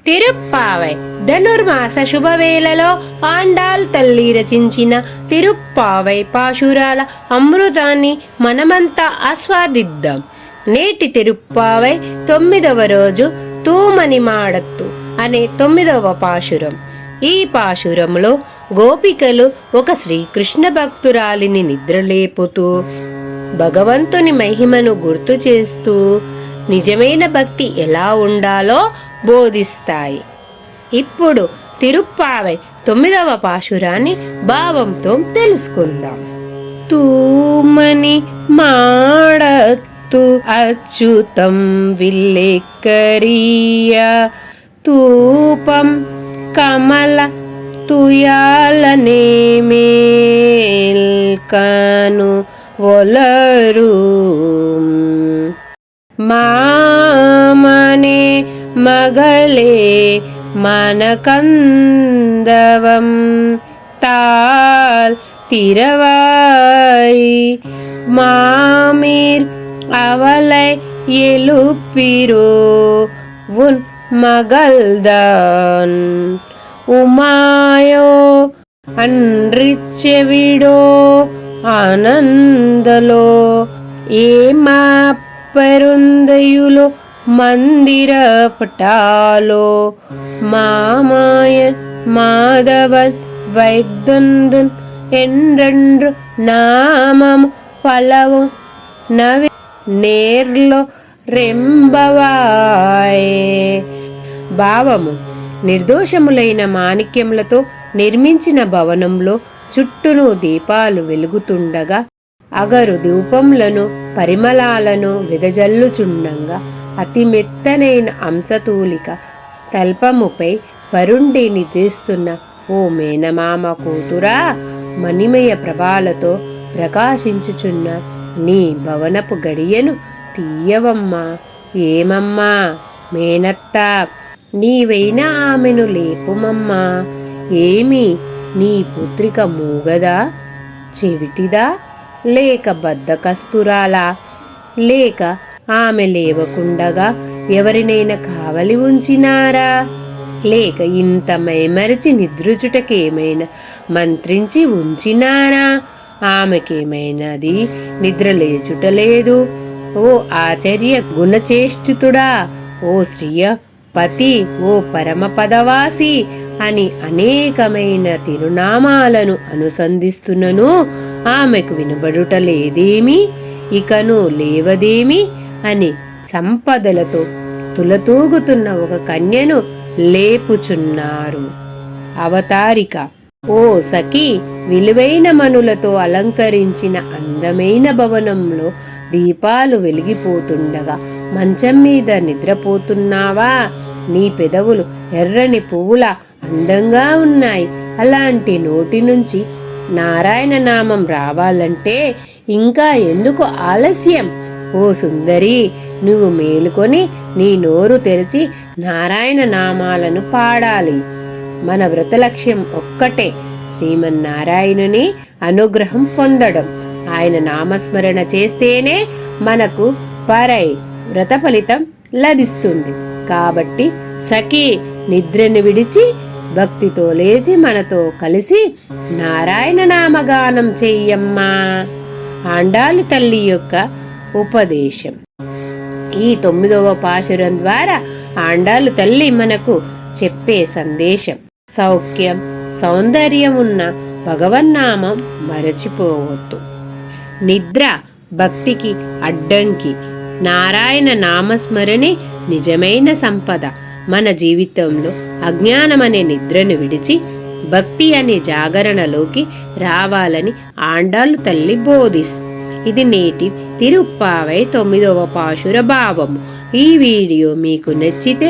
తిరుప్పావై ధనుర్మాస శుభవేళలో ఆండాల్ తల్లి రచించిన తిరుప్పావై పాశురాల అమృతాన్ని మనమంతా ఆస్వాదిద్దాం. నేటి తిరుప్పావై 9వ రోజు తూమని మాడత్తు అనే 9వ పాశురం. ఈ పాశురంలో గోపికలు ఒక శ్రీకృష్ణ భక్తురాలిని నిద్రలేపుతూ భగవంతుని మహిమను గుర్తు చేస్తూ నిజమైన భక్తి ఎలా ఉండాలో బోధిస్తాయి. ఇప్పుడు తిరుప్పావై 9వ పాశురాన్ని భావంతో తెలుసుకుందాం. తూమని మాడత్తు అచ్యుతం విల్లేకరీయ తూపం కమల తుయాలనే మేల్కను ఒలరు మామనే మగలే మనకందవం తాల్ తిరవాయి మామీర్ అవలై ఎలుపిరో ఉన్ మగల్దాన్ ఉమాయో అన్రిచ్చెవిడో ఆనందలో ఏమా పరుందయులో మందిర పటాలో మామాయ మాధవన్ వైద్యుందున్ ఎండ్రెండ్రు నామము పలవు నవి నేర్లో రెంబవాయే. భావము: నిర్దోషములైన మాణిక్యములతో నిర్మించిన భవనంలో చుట్టూను దీపాలు వెలుగుతుండగా అగరు ధూపములను పరిమళాలను వెదజల్లుచుండంగా అతి మెత్తనైన అంశతూలిక తల్పముపై పరుండి నిద్రిస్తున్న ఓ మేనమామ కూతురా, మణిమయ ప్రభాలతో ప్రకాశించుచున్న నీ భవనపు గడియను తీయవమ్మా. ఏమమ్మా మేనత్త, నీవైనా ఆమెను లేపుమమ్మా. ఏమి నీ పుత్రిక మూగదా, చెవిటిదా, లేక బద్ధకస్తురాలా, లేక ఆమె లేవకుండగా ఎవరినైనా కావలి ఉంచినారా, లేక ఇంత మైమరిచి నిద్రుచుటకేమైనా మంత్రించి ఉంచినారా? ఆమెకేమైనది నిద్రలేచుటలేదు. ఓ ఆచార్య గుణచేష్టితుడా, ఓ శ్రియ పతి, ఓ పరమపదవాసి అని అనేకమైన తిరునామాలను అనుసంధిస్తున్నను ఆమెకు వినబడుటలేదేమి, ఇకను లేవదేమి అని సంపదలతో తులతూగుతున్న ఒక కన్యను లేపుచున్నారు. అవతారిక: ఓ సఖి, విలువైన మనులతో అలంకరించిన అందమైన భవనంలో దీపాలు వెలిగిపోతుండగా మంచం మీద నిద్రపోతున్నావా? నీ పెదవులు ఎర్రని పువ్వులా అందంగా ఉన్నాయి. అలాంటి నోటి నుంచి నారాయణ నామం రావాలంటే ఇంకా ఎందుకు ఆలస్యం? ఓ సుందరి, నువ్వు మేలుకొని నీ నోరు తెరిచి నారాయణ నామాలను పాడాలి. మన వ్రత లక్ష్యం ఒక్కటే, శ్రీమన్నారాయణుని అనుగ్రహం పొందడం. ఆయన నామస్మరణ చేస్తేనే మనకు పరై వ్రత ఫలితం లభిస్తుంది. కాబట్టి సఖి, నిద్రను విడిచి భక్తితో లేచి మనతో కలిసి నారాయణ నామగానం చెయ్యమ్మా. ఆండాలి తల్లి యొక్క ఉపదేశం. ఈ 9వ పాశురం ద్వారా ఆండాలు తల్లి మనకు చెప్పే సందేశం: సౌఖ్యం సౌందర్యం ఉన్న భగవన్నామం మరచిపోవద్దు. నిద్ర భక్తికి అడ్డంకి. నారాయణ నామస్మరణే నిజమైన సంపద. మన జీవితంలో అజ్ఞానమనే నిద్రను విడిచి భక్తి అనే జాగరణలోకి రావాలని ఆండాలు తల్లి బోధిస్తుంది. ఇది నేటి తిరుప్పావై 9వ పాశుర భావము. ఈ వీడియో మీకు నచ్చితే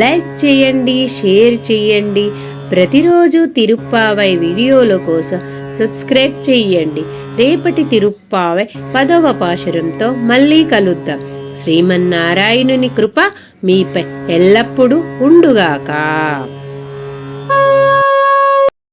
లైక్ చేయండి, షేర్ చేయండి. ప్రతిరోజు తిరుప్పావై వీడియోల కోసం సబ్స్క్రైబ్ చేయండి. రేపటి తిరుప్పావై 10వ పాశురంతో మళ్ళీ కలుద్దాం. శ్రీమన్నారాయణుని కృప మీపై ఎల్లప్పుడూ ఉండుగాక.